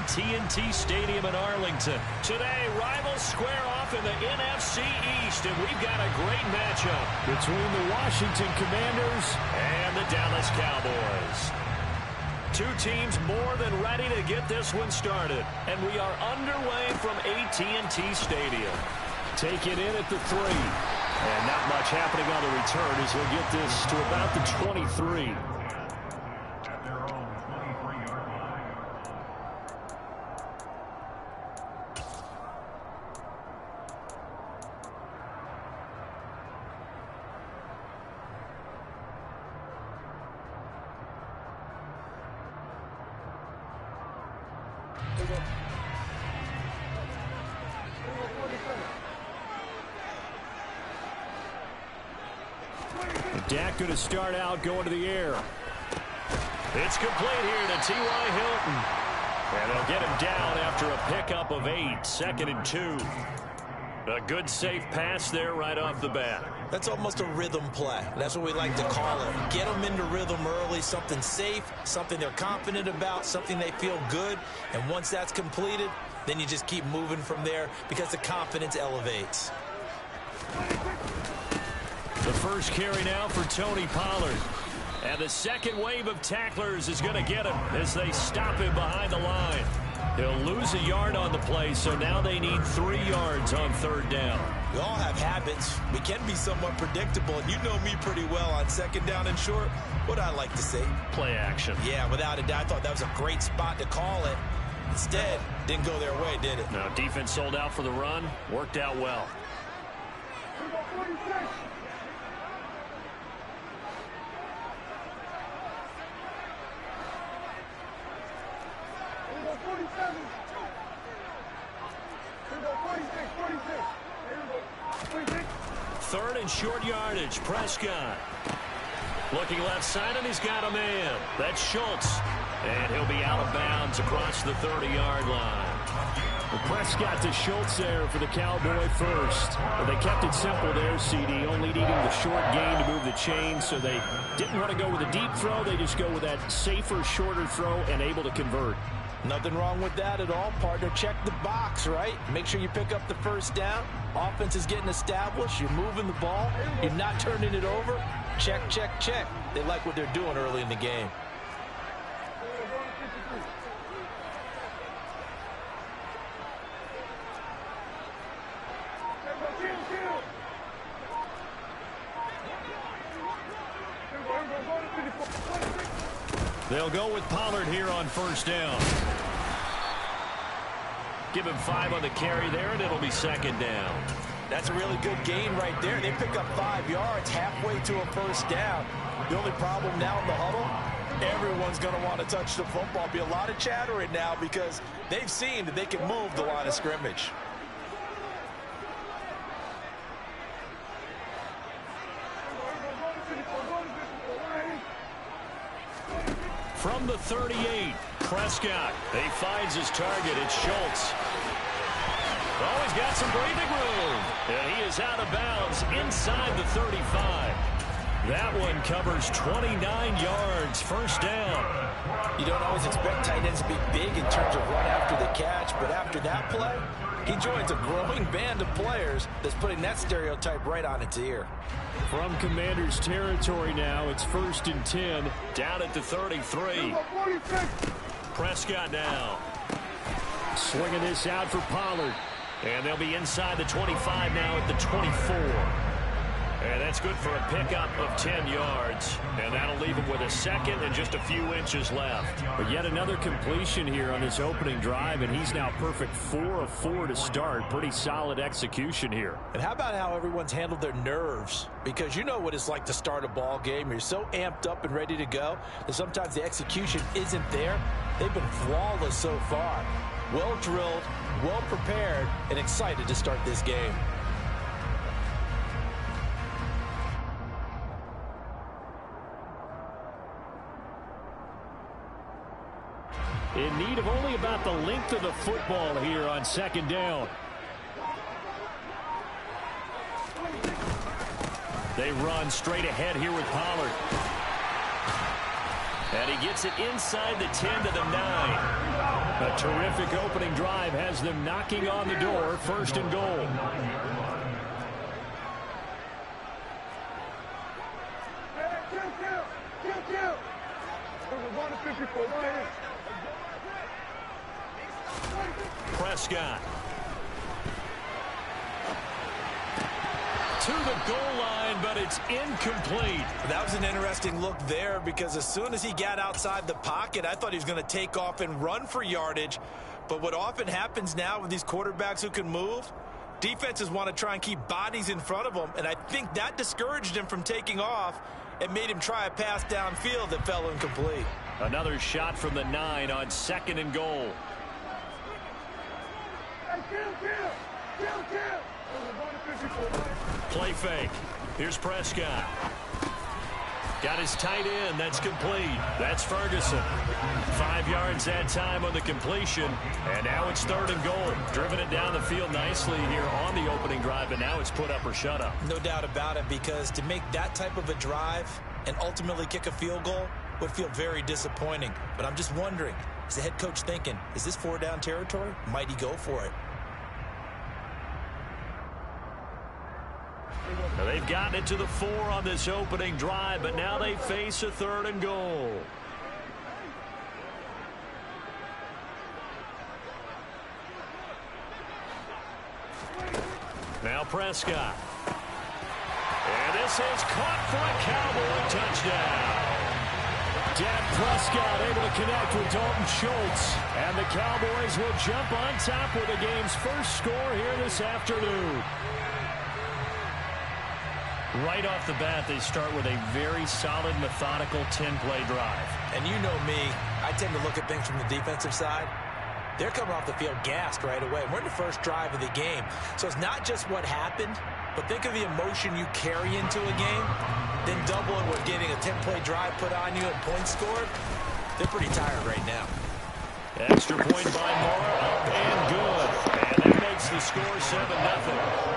AT&T Stadium in Arlington. Today, rivals square off in the NFC East, and we've got a great matchup between the Washington Commanders and the Dallas Cowboys. Two teams more than ready to get this one started, and we are underway from AT&T Stadium. Take it in at the 3. And not much happening on the return as he'll get this to about the 23. Dak going to start out going to the air. It's complete here to T.Y. Hilton. And they'll get him down after a pickup of 8, 2nd and 2. A good safe pass there right off the bat. That's almost a rhythm play. That's what we like to call it. Get them into rhythm early, something safe, something they're confident about, something they feel good. And once that's completed, then you just keep moving from there because the confidence elevates. The first carry now for Tony Pollard. And the second wave of tacklers is going to get him as they stop him behind the line. He'll lose a yard on the play, so now they need 3 yards on 3rd down. We all have habits. We can be somewhat predictable, and you know me pretty well on 2nd down and short. What I like to say? Play action. Yeah, without a doubt, I thought that was a great spot to call it. Instead, didn't go their way, did it? No, defense sold out for the run. Worked out well. Third and short yardage. Prescott. Looking left side, and he's got a man. That's Schultz. And he'll be out of bounds across the 30-yard line. Well, Prescott to Schultz there for the Cowboy first. Well, they kept it simple there, CD, only needing the short gain to move the chain, so they didn't want to go with a deep throw. They just go with that safer, shorter throw and able to convert. Nothing wrong with that at all, partner. Check the box, right? Make sure you pick up the first down. Offense is getting established. You're moving the ball. You're not turning it over. Check, check, check. They like what they're doing early in the game. They'll go with Pollard here on 1st down. Give him 5 on the carry there, and it'll be 2nd down. That's a really good gain right there. They pick up 5 yards halfway to a 1st down. The only problem now in the huddle, everyone's going to want to touch the football. Be a lot of chattering now because they've seen that they can move the line of scrimmage. From the 38, Prescott. He finds his target. It's Schultz. Oh, he's got some breathing room. And he is out of bounds inside the 35. That one covers 29 yards. 1st down. You don't always expect tight ends to be big in terms of run after the catch, but after that play, he joins a growing band of players that's putting that stereotype right on its ear. From Commanders territory now, it's 1st and 10. Down at the 33. Prescott now. Swinging this out for Pollard. And they'll be inside the 25 now at the 24. And that's good for a pickup of 10 yards. And that'll leave him with a 2nd and just a few inches left. But yet another completion here on this opening drive, and he's now perfect 4 of 4 to start. Pretty solid execution here. And how about how everyone's handled their nerves? Because you know what it's like to start a ball game. You're so amped up and ready to go that sometimes the execution isn't there. They've been flawless so far. Well drilled, well prepared, and excited to start this game. In need of only about the length of the football here on 2nd down. They run straight ahead here with Pollard. And he gets it inside the 10 to the 9. A terrific opening drive has them knocking on the door. 1st and goal. Prescott. To the goal line, but it's incomplete. That was an interesting look there because as soon as he got outside the pocket, I thought he was going to take off and run for yardage. But what often happens now with these quarterbacks who can move, defenses want to try and keep bodies in front of them, and I think that discouraged him from taking off and made him try a pass downfield that fell incomplete. Another shot from the 9 on 2nd and goal. Play fake. Here's Prescott. Got his tight end. That's complete. That's Ferguson. 5 yards that time on the completion. And now it's 3rd and goal. Driven it down the field nicely here on the opening drive, but now it's put up or shut up. No doubt about it, because to make that type of a drive and ultimately kick a field goal would feel very disappointing. But I'm just wondering, is the head coach thinking, is this 4-down territory? Might he go for it? Now they've gotten it to the 4 on this opening drive, but now they face a 3rd and goal. Now Prescott. And this is caught for a Cowboy touchdown. Dak Prescott able to connect with Dalton Schultz. And the Cowboys will jump on top with the game's first score here this afternoon. Right off the bat, they start with a very solid, methodical 10-play drive. And you know me, I tend to look at things from the defensive side. They're coming off the field gassed right away. We're in the first drive of the game. So it's not just what happened, but think of the emotion you carry into a game. Then double it with getting a 10-play drive put on you and points scored. They're pretty tired right now. Extra point by Moore, up and good. And that makes the score 7-0.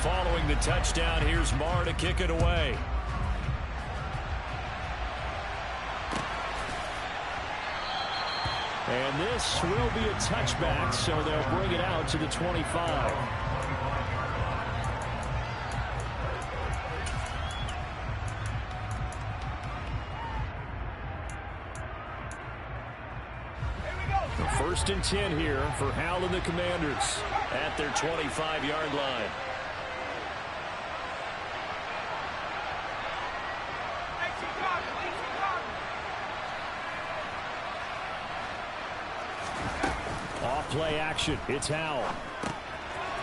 Following the touchdown, here's Marr to kick it away. And this will be a touchback, so they'll bring it out to the 25. First and 10 here for Howell and the Commanders at their 25-yard line. Off-play action. It's Howell.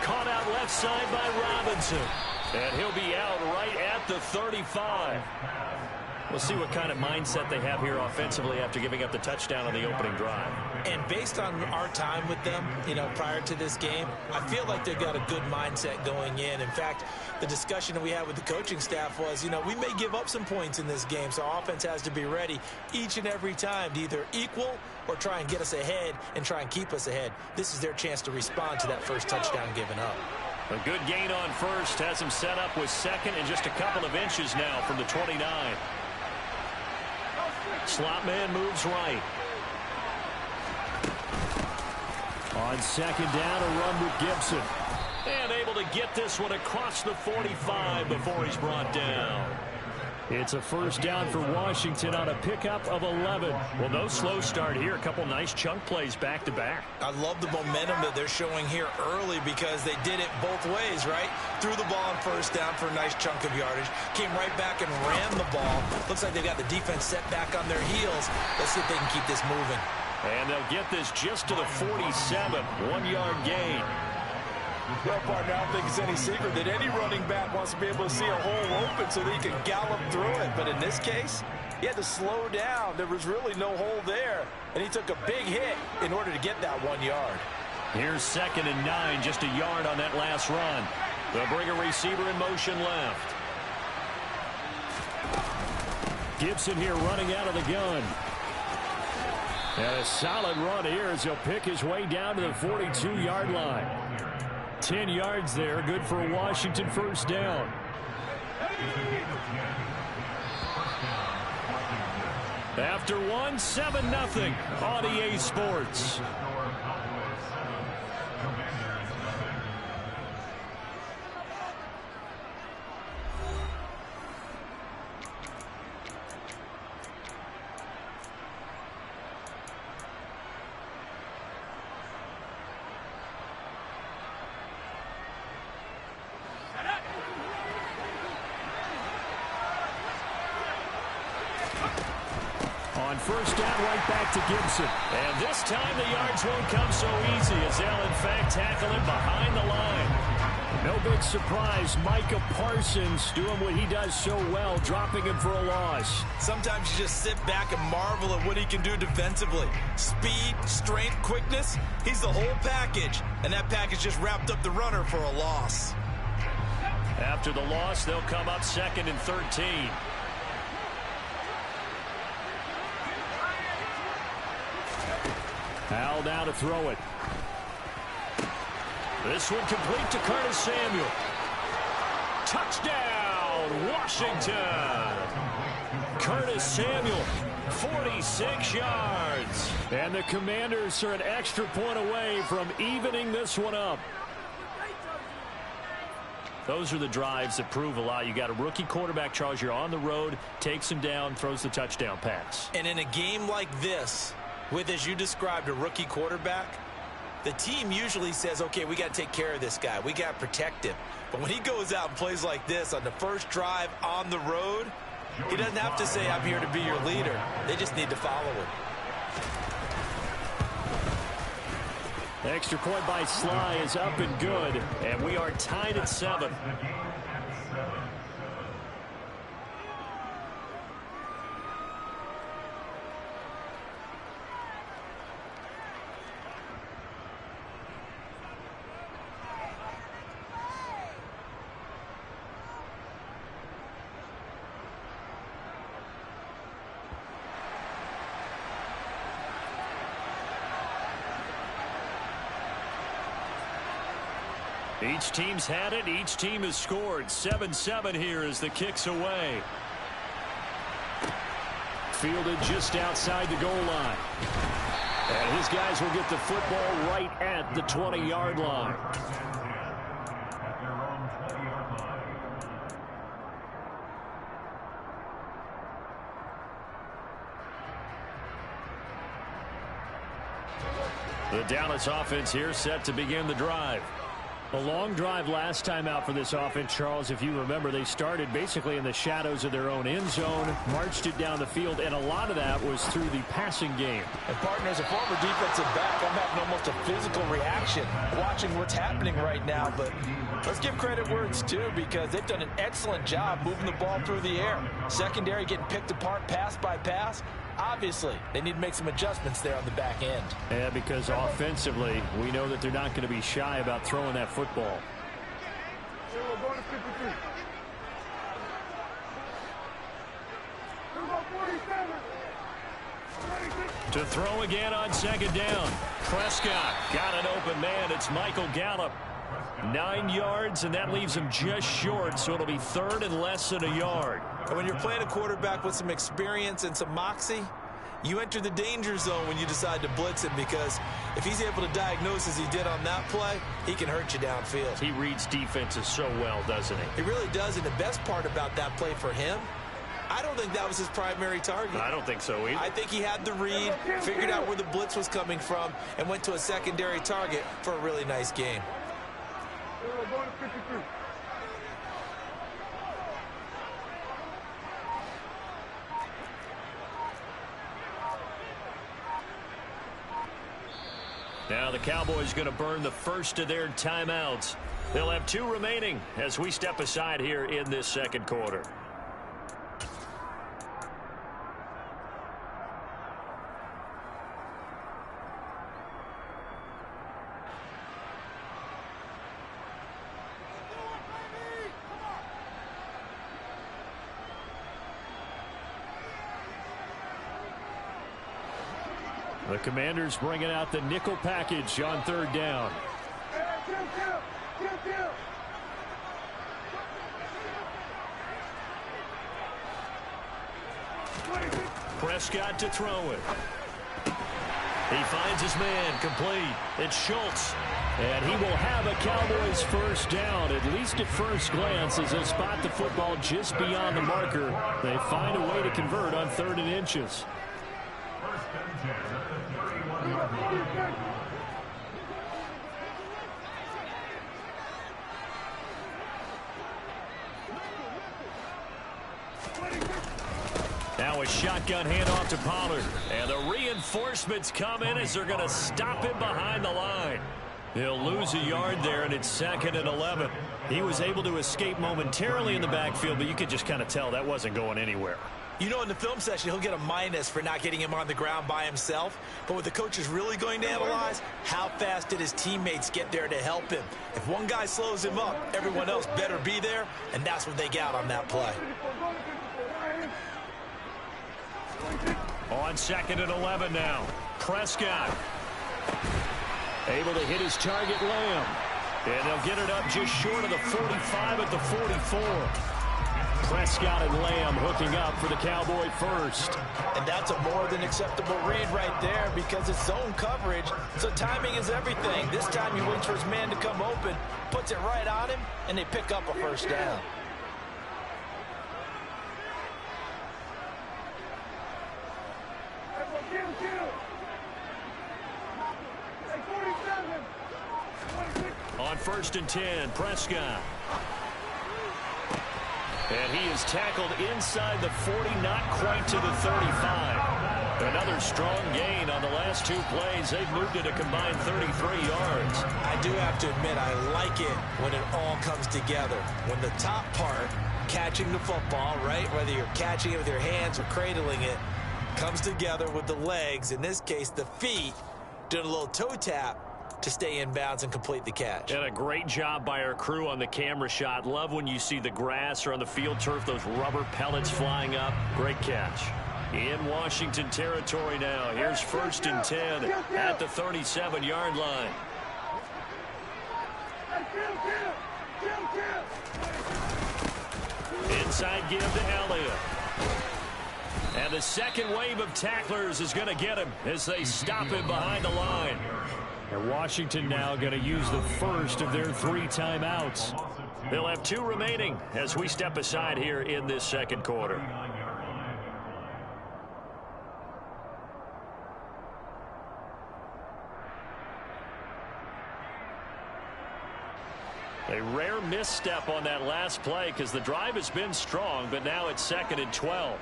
Caught out left side by Robinson. And he'll be out right at the 35. We'll see what kind of mindset they have here offensively after giving up the touchdown on the opening drive. And based on our time with them, prior to this game, I feel like they've got a good mindset going in. In fact, the discussion that we had with the coaching staff was, we may give up some points in this game, so our offense has to be ready each and every time to either equal or try and get us ahead and try and keep us ahead. This is their chance to respond to that first touchdown given up. A good gain on first has him set up with second and just a couple of inches now from the 29. Slot man moves right. On second down, a run with Gibson. And able to get this one across the 45 before he's brought down. It's a first down for Washington on a pickup of 11. Well, no slow start here. A couple nice chunk plays back-to-back. I love the momentum that they're showing here early because they did it both ways, right? Threw the ball on first down for a nice chunk of yardage. Came right back and ran the ball. Looks like they've got the defense set back on their heels. Let's see if they can keep this moving. And they'll get this just to the 47. 1-yard gain. Well, partner, I don't think it's any secret that any running back wants to be able to see a hole open so that he can gallop through it. But in this case, he had to slow down. There was really no hole there. And he took a big hit in order to get that 1 yard. Here's 2nd and 9, just a yard on that last run. They'll bring a receiver in motion left. Gibson here running out of the gun. And a solid run here as he'll pick his way down to the 42-yard line. 10 yards there. Good for a Washington first down. After one, 7-0 on EA Sports. On first down, right back to Gibson. And this time the yards won't come so easy as they'll in fact tackle him behind the line. No big surprise. Micah Parsons doing what he does so well, dropping him for a loss. Sometimes you just sit back and marvel at what he can do defensively. Speed, strength, quickness. He's the whole package. And that package just wrapped up the runner for a loss. After the loss, they'll come up 2nd and 13. Al now to throw it. This one complete to Curtis Samuel. Touchdown, Washington. Curtis Samuel, 46 yards. And the Commanders are an extra point away from evening this one up. Those are the drives that prove a lot. You got a rookie quarterback, Charles. You're on the road, takes him down, throws the touchdown pass. And in a game like this, with, as you described, a rookie quarterback, the team usually says, okay, we got to take care of this guy. We got to protect him. But when he goes out and plays like this on the first drive on the road, he doesn't have to say, I'm here to be your leader. They just need to follow him. Extra point by Sly is up and good, and we are tied at 7. Each team's had it. Each team has scored. 7-7 here as the kick's away. Fielded just outside the goal line. And his guys will get the football right at the 20-yard line. The Dallas offense here set to begin the drive. A long drive last time out for this offense, Charles. If you remember, they started basically in the shadows of their own end zone, marched it down the field, and a lot of that was through the passing game. And, partner, as a former defensive back, I'm having almost a physical reaction watching what's happening right now. But let's give credit where it's due, because they've done an excellent job moving the ball through the air. Secondary getting picked apart pass by pass. Obviously, they need to make some adjustments there on the back end. Yeah, because offensively, we know that they're not going to be shy about throwing that football. To throw again on second down. Prescott got an open man. It's Michael Gallup. 9 yards, and that leaves him just short, so it'll be 3rd and less than a yard. And when you're playing a quarterback with some experience and some moxie, you enter the danger zone when you decide to blitz him, because if he's able to diagnose as he did on that play, he can hurt you downfield. He reads defenses so well, doesn't he? He really does, and the best part about that play for him, I don't think that was his primary target. I don't think so either. I think he had the read, figured out where the blitz was coming from, and went to a secondary target for a really nice game. Now the Cowboys going to burn the first of their timeouts. They'll have 2 remaining as we step aside here in this second quarter. The Commanders bringing out the nickel package on 3rd down. Prescott to throw it. He finds his man, complete. It's Schultz. And he will have a Cowboys first down, at least at first glance, as they'll spot the football just beyond the marker. They find a way to convert on 3rd and inches. Now a shotgun handoff to Pollard. And the reinforcements come in as they're going to stop him behind the line. He'll lose a yard there, and it's 2nd and 11. He was able to escape momentarily in the backfield, but you could just kind of tell that wasn't going anywhere. You know, in the film session, he'll get a minus for not getting him on the ground by himself. But what the coach is really going to analyze, how fast did his teammates get there to help him? If one guy slows him up, everyone else better be there, and that's what they got on that play. On 2nd and 11 now. Prescott. Able to hit his target, Lamb. And they'll get it up just short of the 45 at the 44. Prescott and Lamb hooking up for the Cowboy first. And that's a more than acceptable read right there because it's zone coverage, so timing is everything. This time he waits for his man to come open, puts it right on him, and they pick up a first down. On 1st and 10, Prescott. And he is tackled inside the 40, not quite to the 35. Another strong gain on the last 2 plays. They've moved it a combined 33 yards. I do have to admit, I like it when it all comes together. When the top part, catching the football, right, whether you're catching it with your hands or cradling it, comes together with the legs, in this case the feet, doing a little toe tap to stay in bounds and complete the catch. And a great job by our crew on the camera shot. Love when you see the grass or on the field turf, those rubber pellets flying up. Great catch. In Washington territory now. Here's 1st and 10 at the 37-yard line. Inside give to Elliott. And the second wave of tacklers is going to get him as they stop him behind the line. And Washington now going to use the first of their 3 timeouts. They'll have 2 remaining as we step aside here in this 2nd quarter. A rare misstep on that last play because the drive has been strong, but now it's 2nd and 12.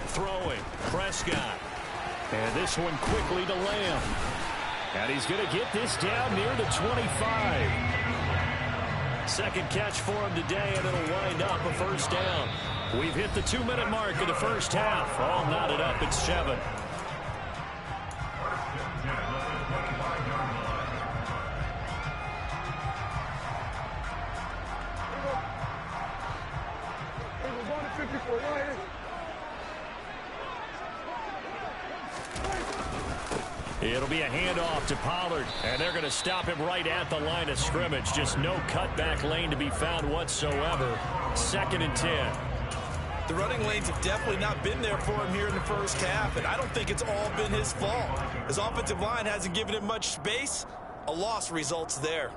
Throwing, Prescott. And this one quickly to Lamb. And he's going to get this down near the 25. Second catch for him today, and it'll wind up a first down. We've hit the 2-minute mark of the first half. All knotted up at 7. It'll be a handoff to Pollard, and they're going to stop him right at the line of scrimmage. Just no cutback lane to be found whatsoever. 2nd and 10. The running lanes have definitely not been there for him here in the first half, and I don't think it's all been his fault. His offensive line hasn't given him much space. A loss results there.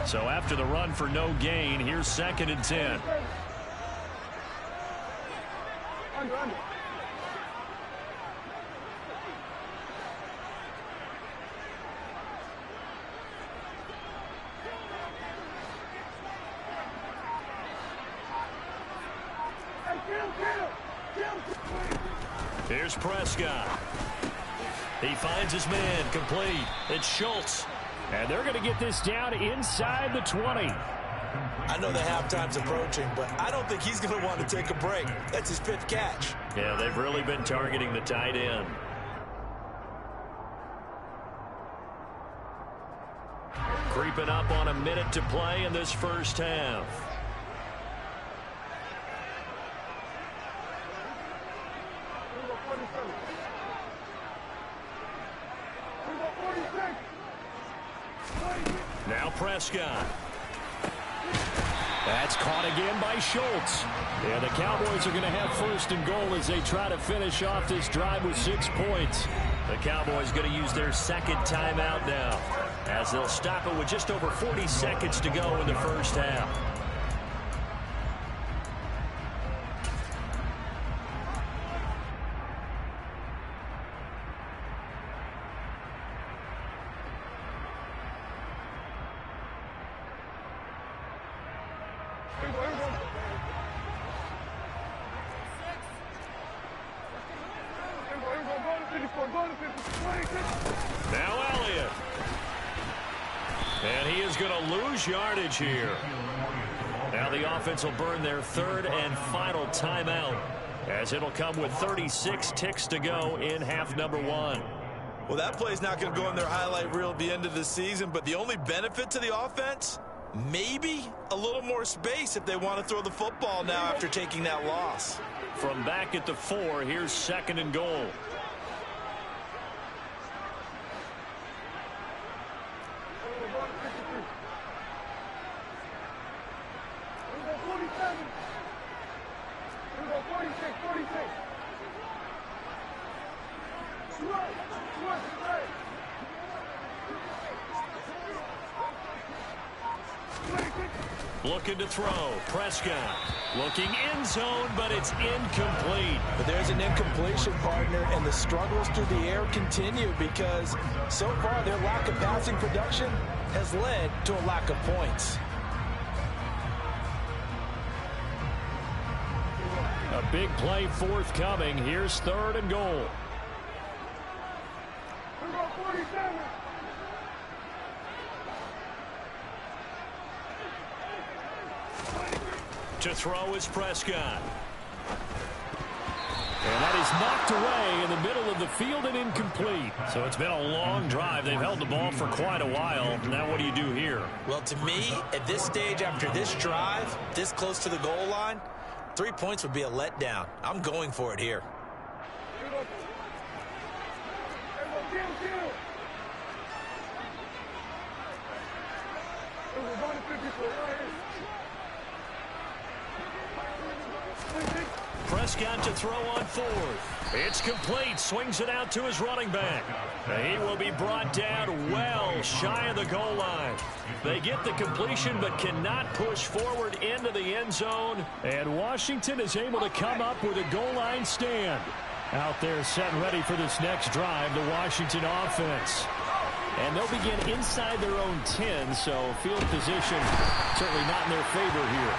So after the run for no gain, here's 2nd and 10. Here's Prescott. He finds his man, complete. It's Schultz. And they're going to get this down inside the 20. I know the halftime's approaching, but I don't think he's going to want to take a break. That's his 5th catch. Yeah, they've really been targeting the tight end. Creeping up on a minute to play in this first half. Prescott. That's caught again by Schultz. Yeah, the Cowboys are going to have first and goal as they try to finish off this drive with 6 points. The Cowboys going to use their second timeout now, as they'll stop it with just over 40 seconds to go in the first half. Now Elliott. And he is going to lose yardage here. Now the offense will burn their third and final timeout, as it'll come with 36 ticks to go in half number 1. Well, that play's not going to go in their highlight reel at the end of the season, but the only benefit to the offense, maybe a little more space if they want to throw the football now after taking that loss. From back at the 4, here's second and goal. Looking to throw. Prescott looking end zone, but it's incomplete. But there's an incompletion, partner, and the struggles through the air continue because so far their lack of passing production has led to a lack of points. A big play forthcoming. Here's third and goal. To throw is Prescott. And that is knocked away in the middle of the field and incomplete. So it's been a long drive. They've held the ball for quite a while. Now what do you do here? Well, to me, at this stage after this drive, this close to the goal line, 3 points would be a letdown. I'm going for it here. Prescott to throw on fourth. It's complete. Swings it out to his running back. He will be brought down well shy of the goal line. They get the completion but cannot push forward into the end zone. And Washington is able to come up with a goal line stand. Out there set and ready for this next drive, the Washington offense. And they'll begin inside their own 10, so field position certainly not in their favor here.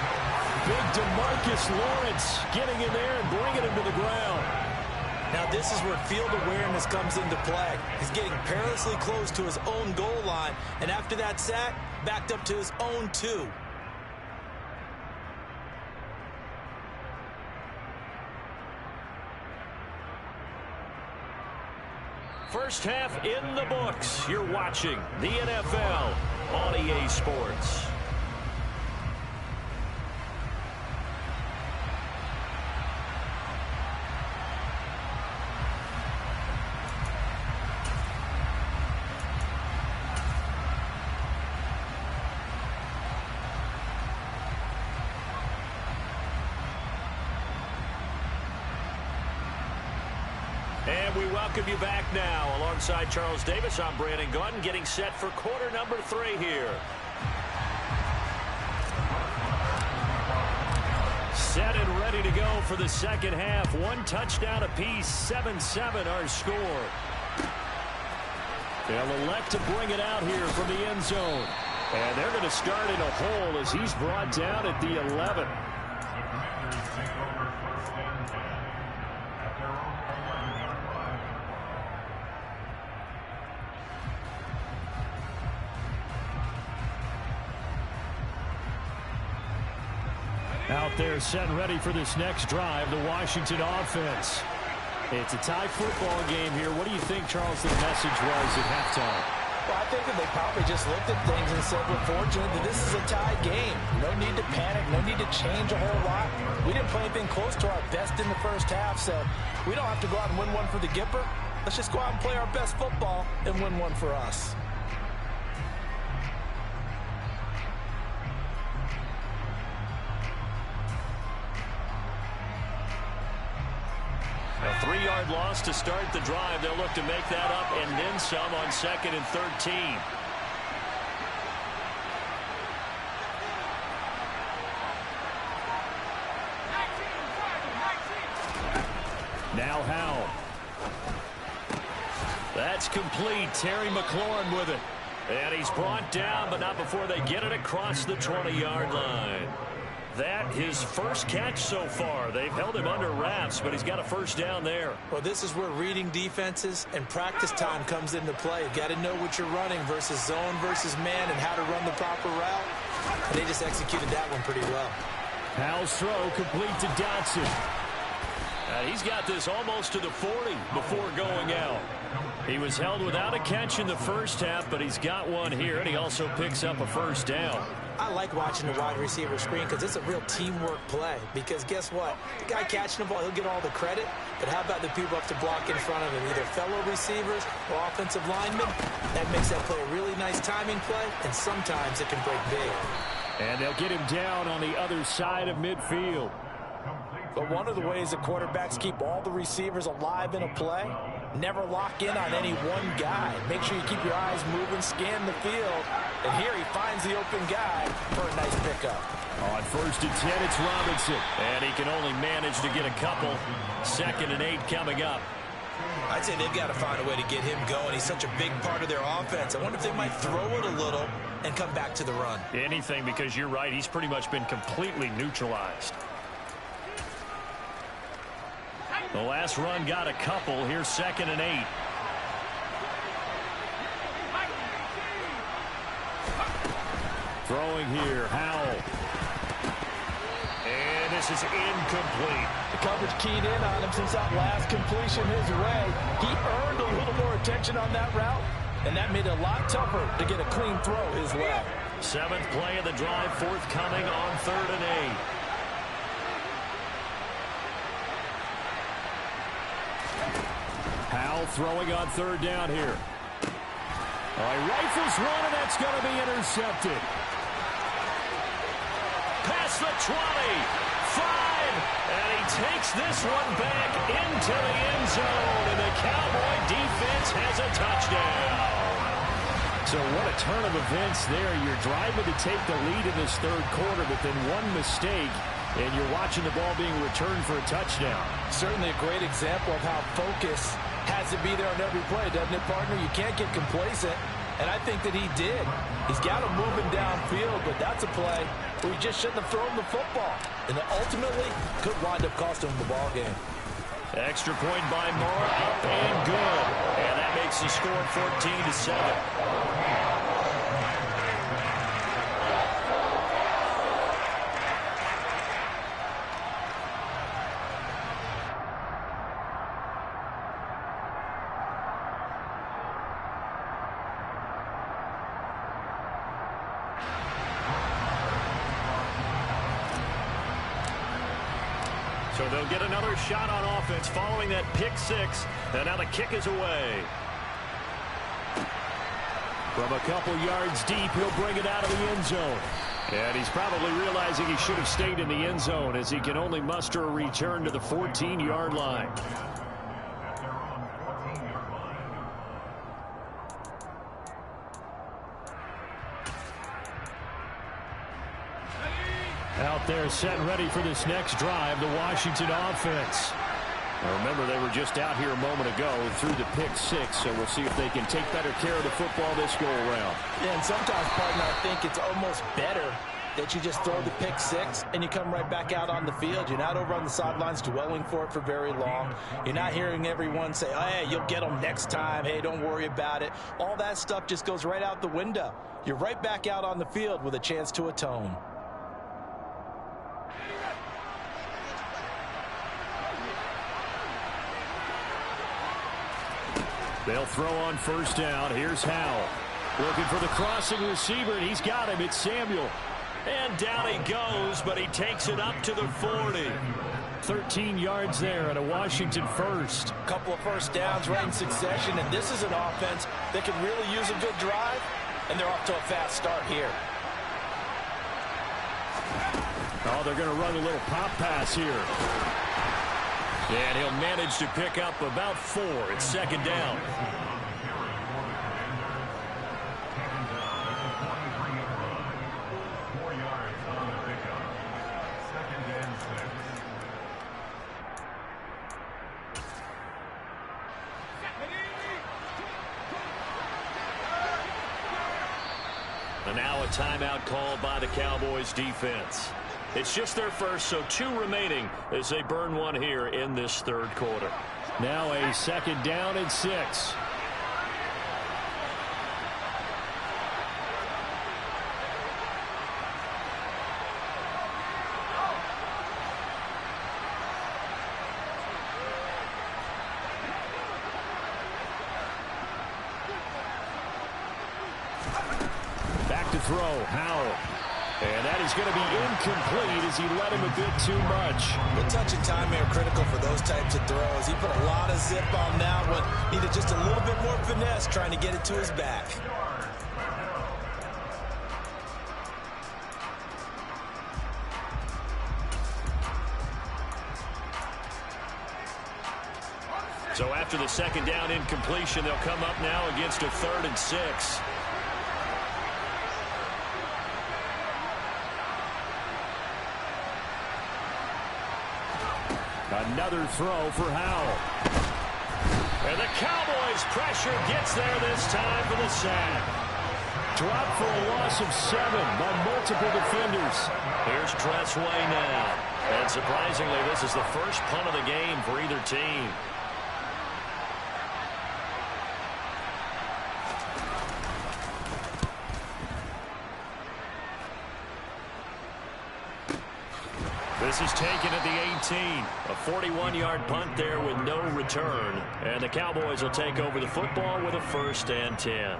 Big DeMarcus Lawrence getting in there and bringing him to the ground. Now this is where field awareness comes into play. He's getting perilously close to his own goal line, and after that sack, backed up to his own 2. First half in the books. You're watching the NFL on EA Sports. And we welcome you back now. Alongside Charles Davis, I'm Brandon Gaudin, getting set for quarter number 3 here. Set and ready to go for the second half. 1 touchdown apiece, 7-7 our score. They'll elect to bring it out here from the end zone. And they're going to start in a hole as he's brought down at the 11. Out there set and ready for this next drive, the Washington offense. It's a tie football game here. What do you think, Charles, the message was at halftime? Well, I think that they probably just looked at things and said, we're fortunate that this is a tied game. No need to panic, no need to change a whole lot. We didn't play anything close to our best in the first half, so we don't have to go out and win one for the Gipper. Let's just go out and play our best football and win one for us. 3-yard loss to start the drive. They'll look to make that up and then some on 2nd and 13. Now Howell. That's complete. Terry McLaurin with it. And he's brought down, but not before they get it across the 20-yard line. That his first catch so far. They've held him under wraps, but he's got a first down there. Well, this is where reading defenses and practice time comes into play. You got to know what you're running versus zone versus man and how to run the proper route. And they just executed that one pretty well. Howell's throw complete to Dotson. He's got this almost to the 40 before going out. He was held without a catch in the first half, but he's got one here, and he also picks up a first down. I like watching the wide receiver screen because it's a real teamwork play. Because guess what? The guy catching the ball, he'll get all the credit. But how about the people up to block in front of him? Either fellow receivers or offensive linemen. That makes that play a really nice timing play, and sometimes it can break big. And they'll get him down on the other side of midfield. But one of the ways that quarterbacks keep all the receivers alive in a play, never lock in on any one guy. Make sure you keep your eyes moving, scan the field. And here he finds the open guy for a nice pickup. On 1st and 10, it's Robinson. And he can only manage to get a couple. 2nd and 8 coming up. I'd say they've got to find a way to get him going. He's such a big part of their offense. I wonder if they might throw it a little and come back to the run. Anything, because you're right. He's pretty much been completely neutralized. The last run got a couple. Here's 2nd and 8. Throwing here, Howell. And this is incomplete. The coverage keyed in on him since that last completion his way. He earned a little more attention on that route, and that made it a lot tougher to get a clean throw his way. 7th play of the drive, forthcoming on 3rd and 8. Howell throwing on 3rd down here. He rifles one, and that's going to be intercepted. Past the 20, 5, and he takes this one back into the end zone, and the Cowboy defense has a touchdown. So what a turn of events there. You're driving to take the lead in this 3rd quarter, but then one mistake, and you're watching the ball being returned for a touchdown. Certainly a great example of how focus has to be there on every play, doesn't it, partner? You can't get complacent, and I think that he did. He's got him moving downfield, but that's a play where he just shouldn't have thrown the football, and ultimately could wind up costing him the ball game. Extra point by Moore, up and good, and that makes the score 14-7. So they'll get another shot on offense following that pick 6. And now the kick is away. From a couple yards deep, he'll bring it out of the end zone. And he's probably realizing he should have stayed in the end zone as he can only muster a return to the 14-yard line. Out there set and ready for this next drive, the Washington offense. Now remember, they were just out here a moment ago through the pick 6, so we'll see if they can take better care of the football this go-around. Yeah, and sometimes, partner, I think it's almost better that you just throw the pick 6 and you come right back out on the field. You're not over on the sidelines dwelling for it for very long. You're not hearing everyone say, oh, hey, you'll get them next time. Hey, don't worry about it. All that stuff just goes right out the window. You're right back out on the field with a chance to atone. They'll throw on 1st down. Here's Howell. Looking for the crossing receiver, and he's got him. It's Samuel. And down he goes, but he takes it up to the 40. 13 yards there and a Washington first. A couple of first downs right in succession, and this is an offense that can really use a good drive, and they're off to a fast start here. Oh, they're going to run a little pop pass here. And he'll manage to pick up about 4. It's second down. And now a timeout called by the Cowboys defense. It's just their first, so 2 remaining as they burn one here in this third quarter. Now a second down and 6. Back to throw, Howell. And that is going to be incomplete as he led him a bit too much. The touch and time are critical for those types of throws. He put a lot of zip on that one. Needed just a little bit more finesse trying to get it to his back. So after the second down incompletion, they'll come up now against a 3rd and 6. Another throw for Howell. And the Cowboys' pressure gets there this time for the sack. Dropped for a loss of 7 by multiple defenders. Here's Tress Way now. And surprisingly, this is the first punt of the game for either team. This is taken at the 18. A 41-yard punt there with no return. And the Cowboys will take over the football with a 1st and 10.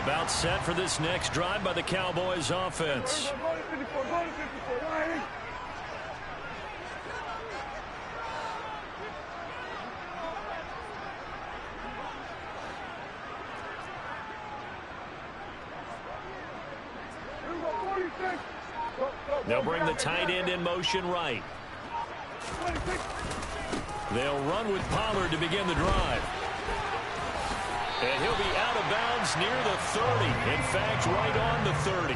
About set for this next drive by the Cowboys offense. They'll bring the tight end in motion right. They'll run with Pollard to begin the drive. And he'll be out of bounds near the 30. In fact, right on the 30.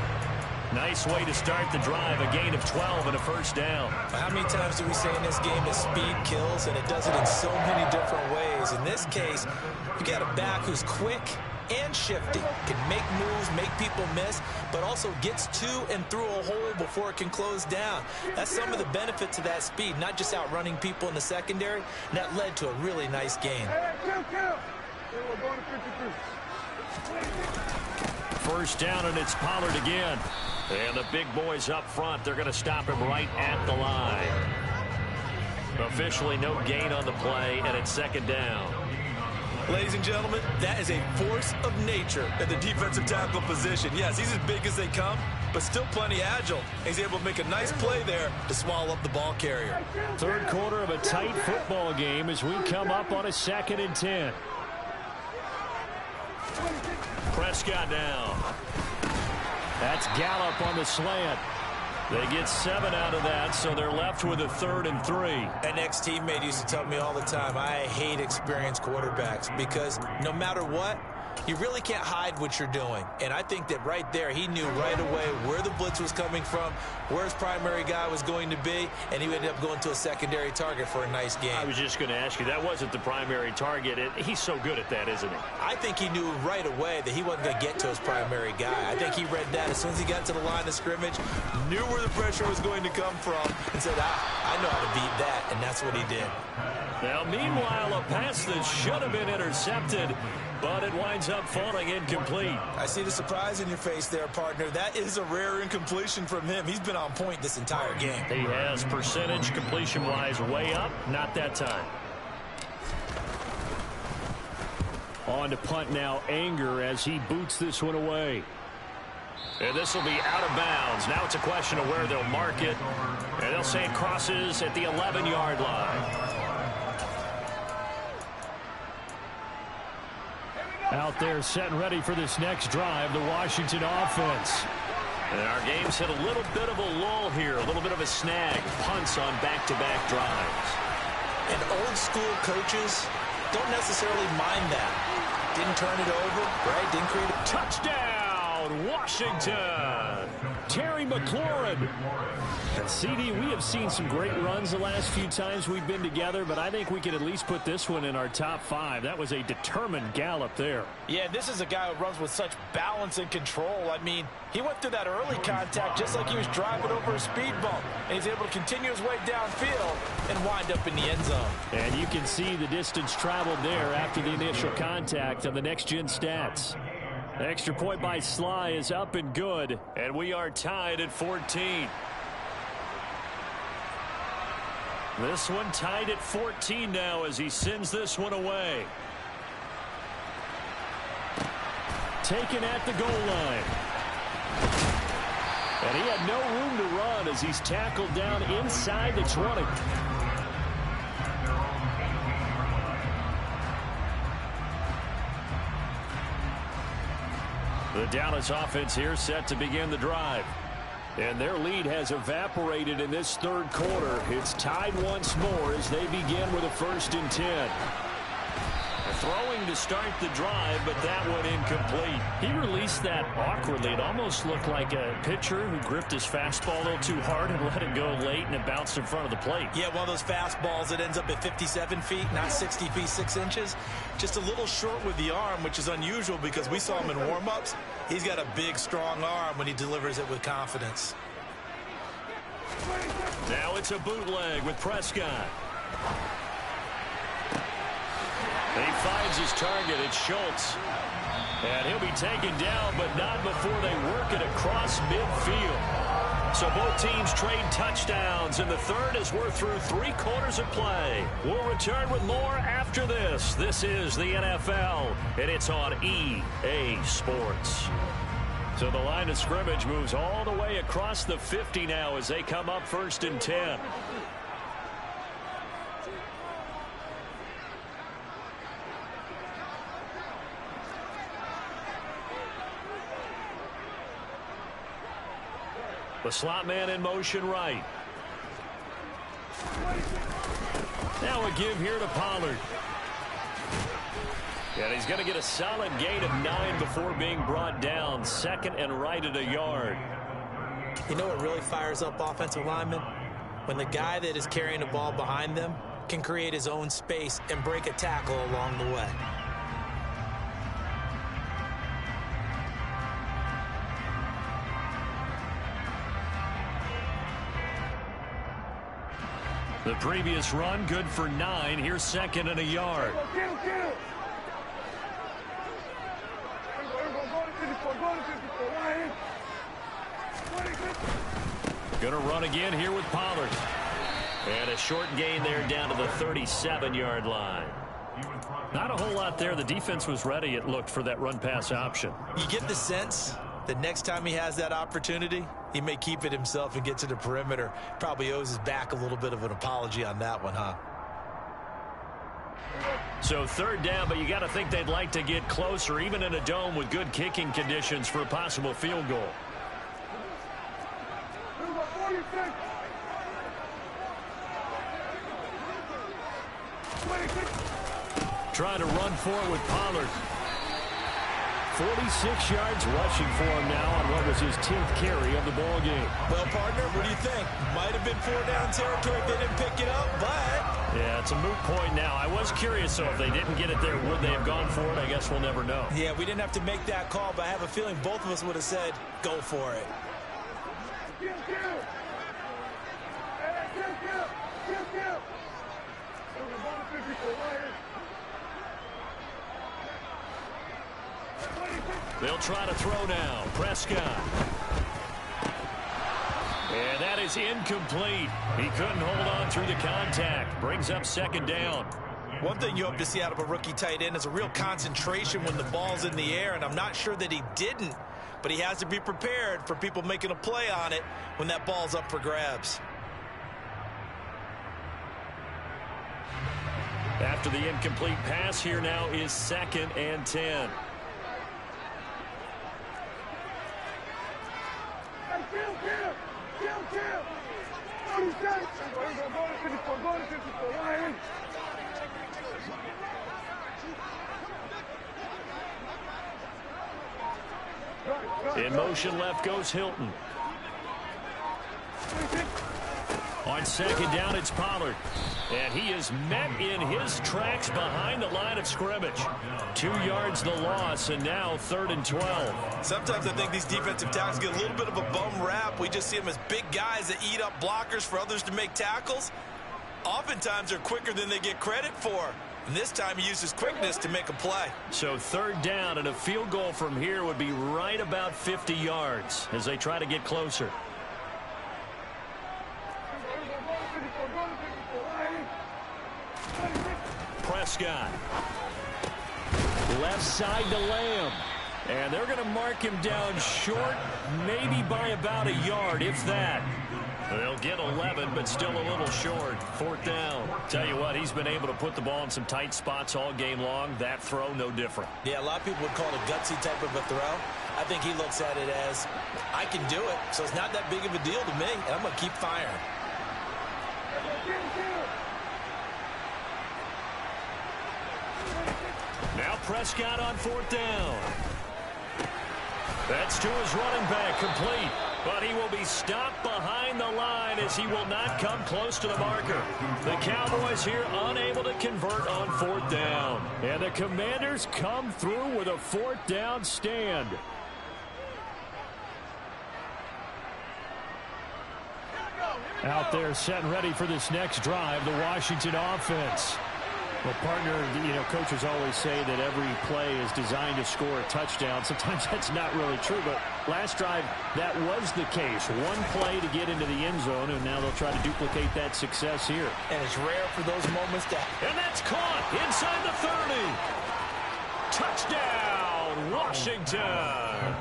Nice way to start the drive. A gain of 12 and a 1st down. How many times do we say in this game that speed kills, and it does it in so many different ways? In this case, you got a back who's quick and shifty, can make moves, make people miss, but also gets to and through a hole before it can close down. That's some of the benefits of that speed, not just outrunning people in the secondary, and that led to a really nice gain. 1st down, and it's Pollard again. And the big boys up front, they're going to stop him right at the line. Officially no gain on the play, and it's 2nd down. Ladies and gentlemen, that is a force of nature at the defensive tackle position. Yes, he's as big as they come, but still plenty agile. He's able to make a nice play there to swallow up the ball carrier. Third quarter of a tight football game as we come up on a 2nd and 10. Prescott now. That's Gallup on the slant. They get 7 out of that, so they're left with a 3rd and 3. An ex-teammate used to tell me all the time, I hate experienced quarterbacks because no matter what, you really can't hide what you're doing. And I think that right there, he knew right away where the blitz was coming from, where his primary guy was going to be, and he ended up going to a secondary target for a nice game. I was just going to ask you, that wasn't the primary target. He's so good at that, isn't he? I think he knew right away that he wasn't going to get to his primary guy. I think he read that as soon as he got to the line of scrimmage, knew where the pressure was going to come from, and said, I know how to beat that, and that's what he did. Now, meanwhile, a pass that should have been intercepted, but it winds up falling incomplete. I see the surprise in your face there, partner. That is a rare incompletion from him. He's been on point this entire game. He has percentage completion-wise way up. Not that time. On to punt now, Anger as he boots this one away. And this will be out of bounds. Now it's a question of where they'll mark it. And they'll say it crosses at the 11-yard line. Out there set and ready for this next drive, the Washington offense. And our game's hit a little bit of a lull here, a little bit of a snag. Punts on back-to-back drives. And old school coaches don't necessarily mind that. Didn't turn it over, right? Didn't create a touchdown, Washington. Terry McLaurin. And CD, we have seen some great runs the last few times we've been together, but I think we can at least put this one in our top 5. That was a determined gallop there. Yeah, this is a guy who runs with such balance and control. I mean, he went through that early contact just like he was driving over a speed bump, and he's able to continue his way downfield and wind up in the end zone. And you can see the distance traveled there after the initial contact on the next-gen stats. Extra point by Sly is up and good, and we are tied at 14. This one tied at 14 now as he sends this one away. Taken at the goal line. And he had no room to run as he's tackled down inside the 20. The Dallas offense here set to begin the drive. And their lead has evaporated in this third quarter. It's tied once more as they begin with a 1st and 10. Throwing to start the drive, but that one incomplete. He released that awkwardly. It almost looked like a pitcher who gripped his fastball a little too hard and let it go late, and it bounced in front of the plate. Yeah, one of those fastballs that ends up at 57 feet, not 60 feet, 6 inches. Just a little short with the arm, which is unusual because we saw him in warm-ups. He's got a big, strong arm when he delivers it with confidence. Now it's a bootleg with Prescott. He finds his target. It's Schultz. And he'll be taken down, but not before they work it across midfield. So both teams trade touchdowns in the third as we're through 3 quarters of play. We'll return with more after this. This is the NFL, and it's on EA Sports. So the line of scrimmage moves all the way across the 50 now as they come up 1st and 10. The slot man in motion right. Now a give here to Pollard. And he's going to get a solid gain of 9 before being brought down. 2nd and right at a yard. You know what really fires up offensive linemen? When the guy that is carrying the ball behind them can create his own space and break a tackle along the way. The previous run good for 9. Here's 2nd and a yard. Gonna run again here with Pollard. And a short gain there down to the 37-yard line. Not a whole lot there. The defense was ready, it looked, for that run-pass option. You get the sense that next time he has that opportunity, he may keep it himself and get to the perimeter. Probably owes his back a little bit of an apology on that one, huh? So 3rd down, but you got to think they'd like to get closer, even in a dome with good kicking conditions for a possible field goal. Trying to run for it with Pollard. 46 yards rushing for him now on what was his 10th carry of the ball game. Well, partner, what do you think? Might have been 4-down territory if they didn't pick it up, but... Yeah, it's a moot point now. I was curious, though, if they didn't get it there, would they have gone for it? I guess we'll never know. Yeah, we didn't have to make that call, but I have a feeling both of us would have said, go for it. They'll try to throw now. Prescott. And that is incomplete. He couldn't hold on through the contact. Brings up 2nd down. One thing you hope to see out of a rookie tight end is a real concentration when the ball's in the air, and I'm not sure that he didn't, but he has to be prepared for people making a play on it when that ball's up for grabs. After the incomplete pass, here now is 2nd and 10. In motion left goes Hilton. On 2nd down, it's Pollard. And he is met in his tracks behind the line of scrimmage. 2 yards the loss, and now 3rd and 12. Sometimes I think these defensive tackles get a little bit of a bum rap. We just see them as big guys that eat up blockers for others to make tackles. Oftentimes they're quicker than they get credit for. And this time he uses quickness to make a play. So 3rd down, and a field goal from here would be right about 50 yards as they try to get closer. Prescott. Left side to Lamb. And they're going to mark him down short, maybe by about a yard, if that. They'll get 11, but still a little short. 4th down. Tell you what, he's been able to put the ball in some tight spots all game long. That throw, no different. Yeah, a lot of people would call it a gutsy type of a throw. I think he looks at it as, I can do it, so it's not that big of a deal to me, and I'm going to keep firing. Now Prescott on 4th down. That's to his running back, complete. But he will be stopped behind the line as he will not come close to the marker. The Cowboys here unable to convert on 4th down. And the Commanders come through with a 4th down stand. Out there set and ready for this next drive, the Washington offense. Well, partner, coaches always say that every play is designed to score a touchdown. Sometimes that's not really true, but last drive, that was the case. One play to get into the end zone, and now they'll try to duplicate that success here. And it's rare for those moments to... And that's caught inside the 30. Touchdown, Washington.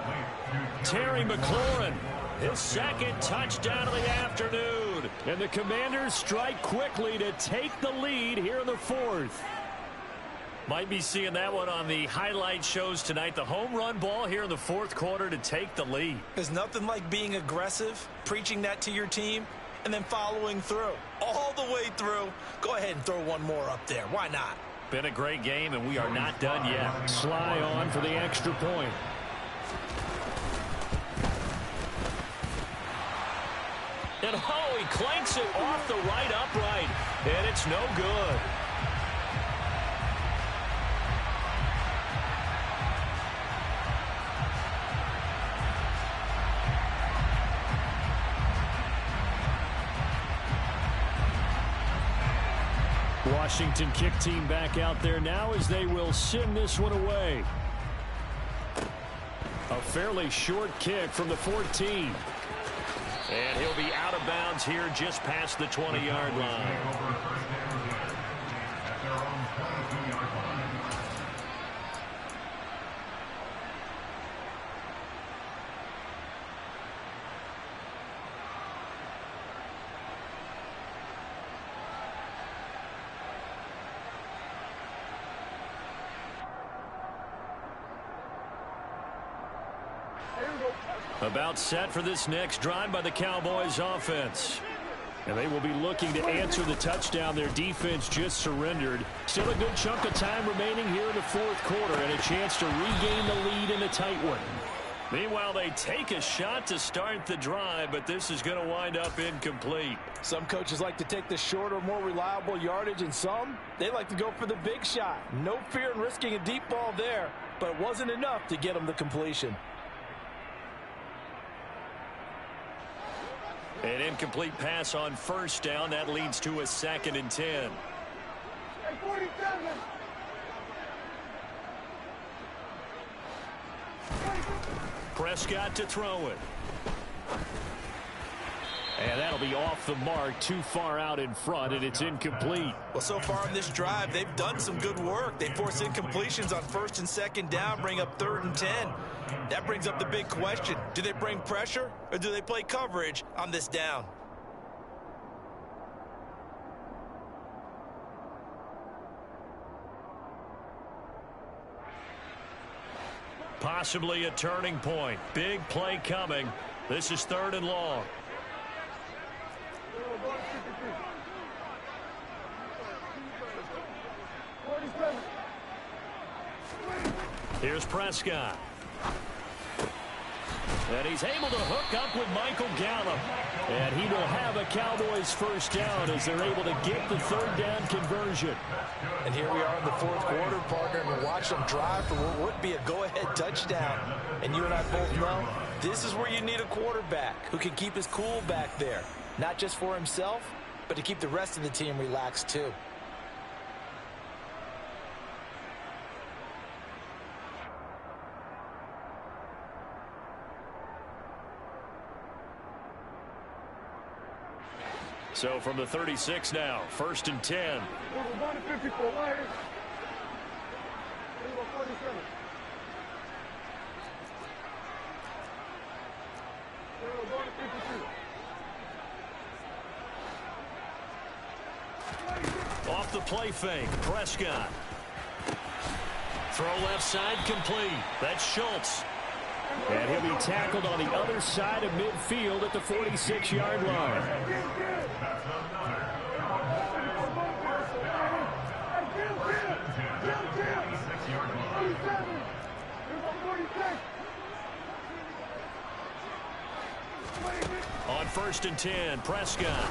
Terry McLaurin, his 2nd touchdown of the afternoon. And the Commanders strike quickly to take the lead here in the 4th. Might be seeing that one on the highlight shows tonight. The home run ball here in the 4th quarter to take the lead. There's nothing like being aggressive, preaching that to your team, and then following through. All the way through. Go ahead and throw one more up there. Why not? Been a great game, and we are not done yet. Sly on for the extra point. And he clanks it off the right upright, and it's no good. Washington kick team back out there now as they will send this one away. A fairly short kick from the 14. And he'll be out of bounds here just past the 20-yard line. About set for this next drive by the Cowboys offense. And they will be looking to answer the touchdown their defense just surrendered. Still a good chunk of time remaining here in the 4th quarter and a chance to regain the lead in a tight one. Meanwhile, they take a shot to start the drive, but this is going to wind up incomplete. Some coaches like to take the shorter, more reliable yardage, and some, they like to go for the big shot. No fear in risking a deep ball there, but it wasn't enough to get them the completion. An incomplete pass on 1st down. That leads to a 2nd and 10. Prescott to throw it. And that'll be off the mark, too far out in front, and it's incomplete. Well, so far on this drive, they've done some good work. They force incompletions on 1st and 2nd down, bring up 3rd and 10. That brings up the big question. Do they bring pressure, or do they play coverage on this down? Possibly a turning point. Big play coming. This is 3rd and long. Here's Prescott. And he's able to hook up with Michael Gallup. And he will have a Cowboys first down as they're able to get the 3rd down conversion. And here we are in the 4th quarter, partner, and we watch them drive for what would be a go-ahead touchdown. And you and I both know this is where you need a quarterback who can keep his cool back there. Not just for himself, but to keep the rest of the team relaxed too. So from the 36 now, 1st and 10. Off the play fake, Prescott. Throw left side complete. That's Schultz. And he'll be tackled on the other side of midfield at the 46-yard line. On 1st and 10, Prescott.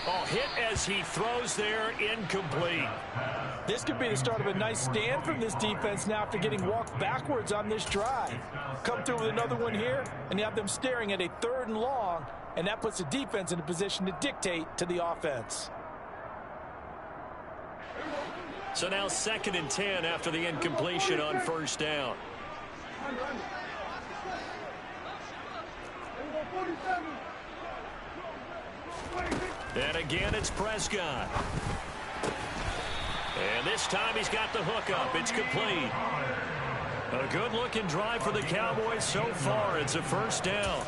Oh, hit as he throws there, incomplete. This could be the start of a nice stand from this defense now after getting walked backwards on this drive. Come through with another one here, and you have them staring at a 3rd and long, and that puts the defense in a position to dictate to the offense. So now 2nd and 10 after the incompletion on 1st down. And again, it's Prescott. And this time he's got the hook up. It's complete. A good-looking drive for the Cowboys so far. It's a 1st down.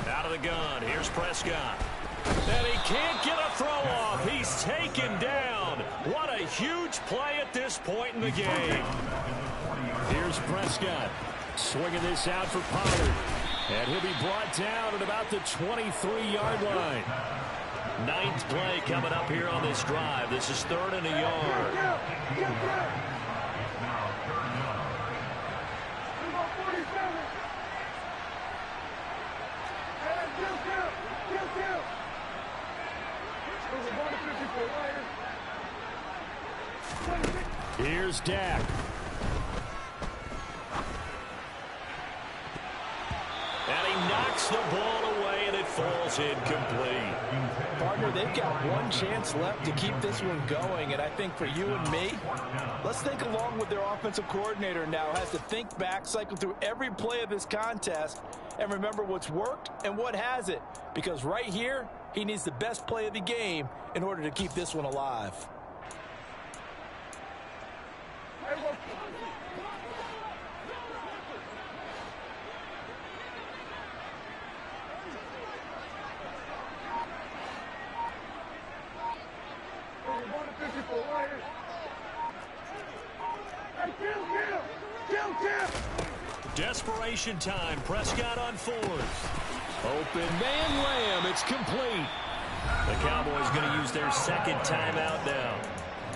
Out of the gun, here's Prescott. And he can't get a throw off. He's taken down. What a huge play at this point in the game. Here's Prescott. Swinging this out for Pollard. And he'll be brought down at about the 23-yard line. 9th play coming up here on this drive. This is 3rd and a yard. Here's Dak. And he knocks the ball away, and it falls incomplete. Partner, they've got one chance left to keep this one going, and I think for you and me, let's think along with their offensive coordinator now. Has to think back, cycle through every play of this contest, and remember what's worked and what hasn't. Because right here, he needs the best play of the game in order to keep this one alive. Desperation time. Prescott on 4th. Open man Lamb. It's complete. The Cowboys going to use their 2nd timeout now,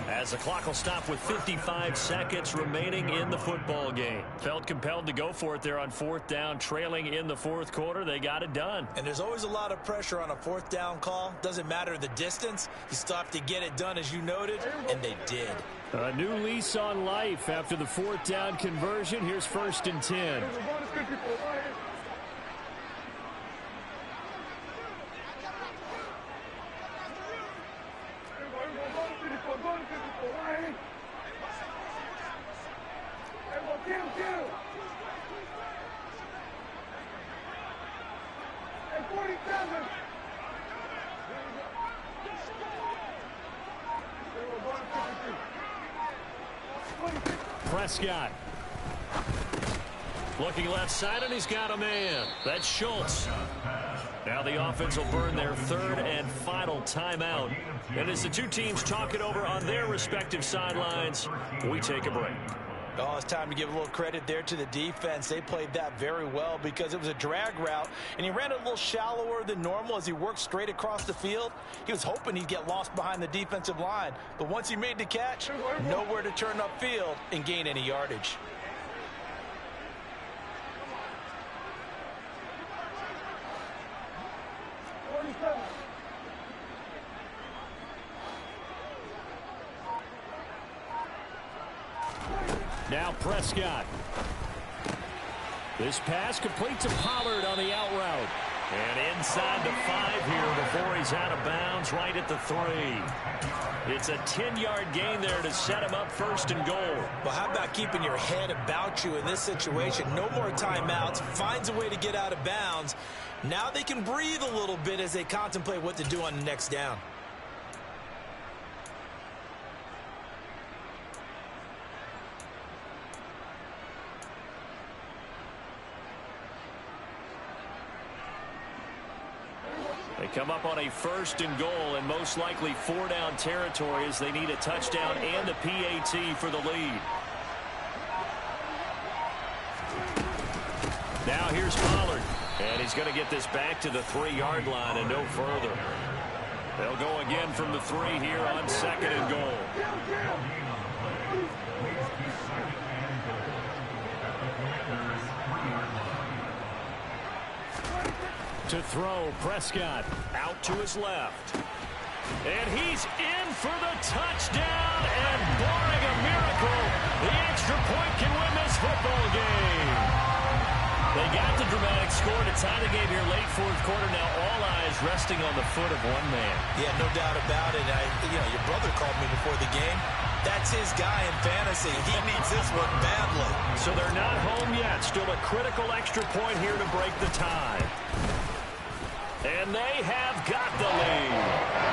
as the clock will stop with 55 seconds remaining in the football game. Felt compelled to go for it there on 4th down, trailing in the 4th quarter. They got it done. And there's always a lot of pressure on a 4th down call. Doesn't matter the distance. You still have to get it done, as you noted, and they did. A new lease on life after the 4th down conversion. Here's 1st and 10. Prescott. Looking left side, and he's got a man. That's Schultz. Now the offense will burn their third and final timeout. And as the two teams talk it over on their respective sidelines, we take a break. Oh, it's time to give a little credit there to the defense. They played that very well because it was a drag route, and he ran a little shallower than normal as he worked straight across the field. He was hoping he'd get lost behind the defensive line, but once he made the catch, nowhere to turn upfield and gain any yardage. Now Prescott. This pass complete to Pollard on the out route. And inside the 5 here before he's out of bounds right at the 3. It's a 10-yard gain there to set him up first and goal. Well, how about keeping your head about you in this situation? No more timeouts. Finds a way to get out of bounds. Now they can breathe a little bit as they contemplate what to do on the next down. They come up on a first and goal and most likely 4-down territory as they need a touchdown and a PAT for the lead. Now here's Pollard. And he's going to get this back to the 3-yard line and no further. They'll go again from the 3 here on second and goal. To throw, Prescott out to his left. And he's in for the touchdown, and barring a miracle, the extra point can win this football game. They got the dramatic score to tie the game here late fourth quarter. Now all eyes resting on the foot of one man. Yeah, no doubt about it. Your brother called me before the game. That's his guy in fantasy. He needs this one badly. So they're not home yet. Still a critical extra point here to break the tie. And they have got the lead.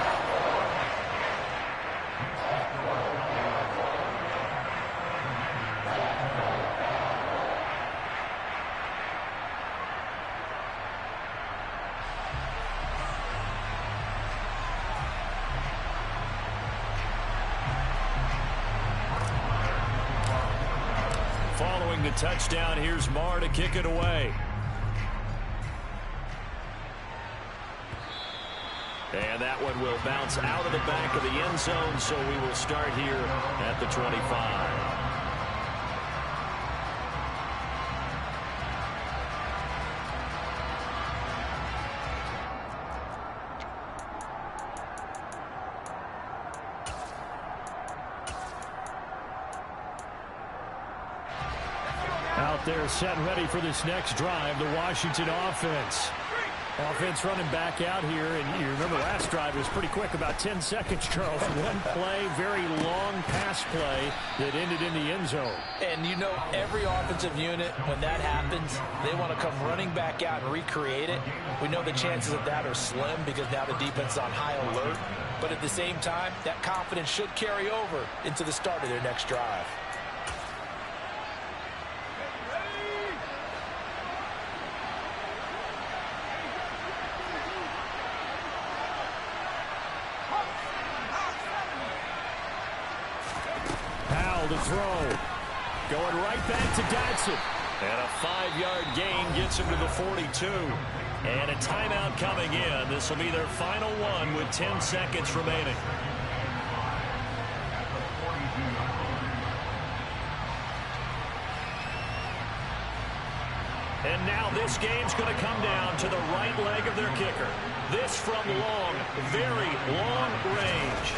Following the touchdown, here's Marr to kick it away. And that one will bounce out of the back of the end zone, so we will start here at the 25. Out there set and ready for this next drive, the Washington offense. Offense running back out here, and you remember last drive was pretty quick, about 10 seconds, Charles. One play, very long pass play that ended in the end zone. And you know, every offensive unit, when that happens, they want to come running back out and recreate it. We know the chances of that are slim because now the defense is on high alert. But at the same time, that confidence should carry over into the start of their next drive. To throw. Going right back to Dotson. And a 5-yard gain gets him to the 42. And a timeout coming in. This will be their final one with 10 seconds remaining. And now this game's going to come down to the right leg of their kicker. This from long, very long range.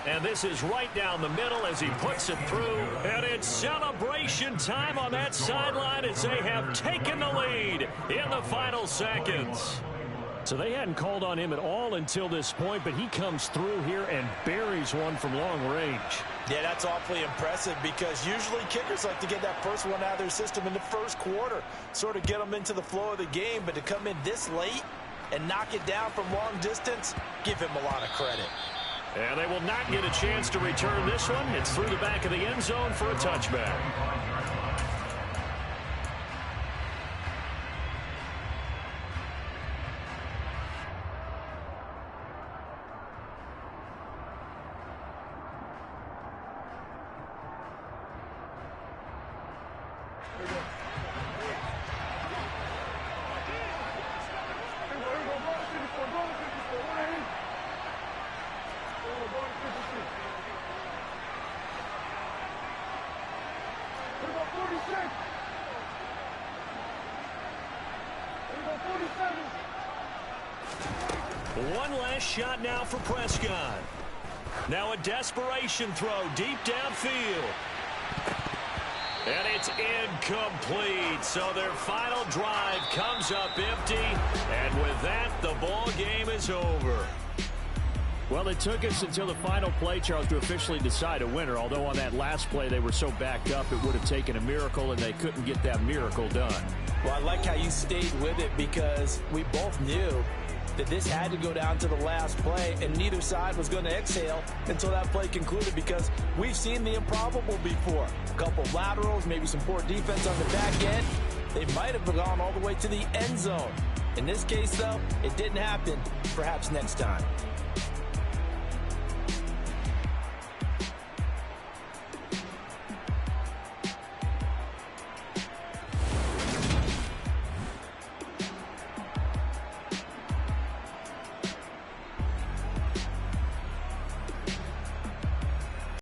And this is right down the middle as he puts it through. And it's celebration time on that sideline as they have taken the lead in the final seconds. So they hadn't called on him at all until this point, but he comes through here and buries one from long range. Yeah, that's awfully impressive because usually kickers like to get that first one out of their system in the first quarter, sort of get them into the flow of the game. But to come in this late and knock it down from long distance, give him a lot of credit. And they will not get a chance to return this one. It's through the back of the end zone for a touchback. One last shot now for Prescott. Now a desperation throw deep downfield. And it's incomplete. So their final drive comes up empty. And with that, the ball game is over. Well, it took us until the final play, Charles, to officially decide a winner. Although on that last play they were so backed up, it would have taken a miracle, and they couldn't get that miracle done. Well, I like how you stayed with it because we both knew that this had to go down to the last play, and neither side was going to exhale until that play concluded because we've seen the improbable before. A couple laterals, maybe some poor defense on the back end. They might have gone all the way to the end zone. In this case, though, it didn't happen. Perhaps next time.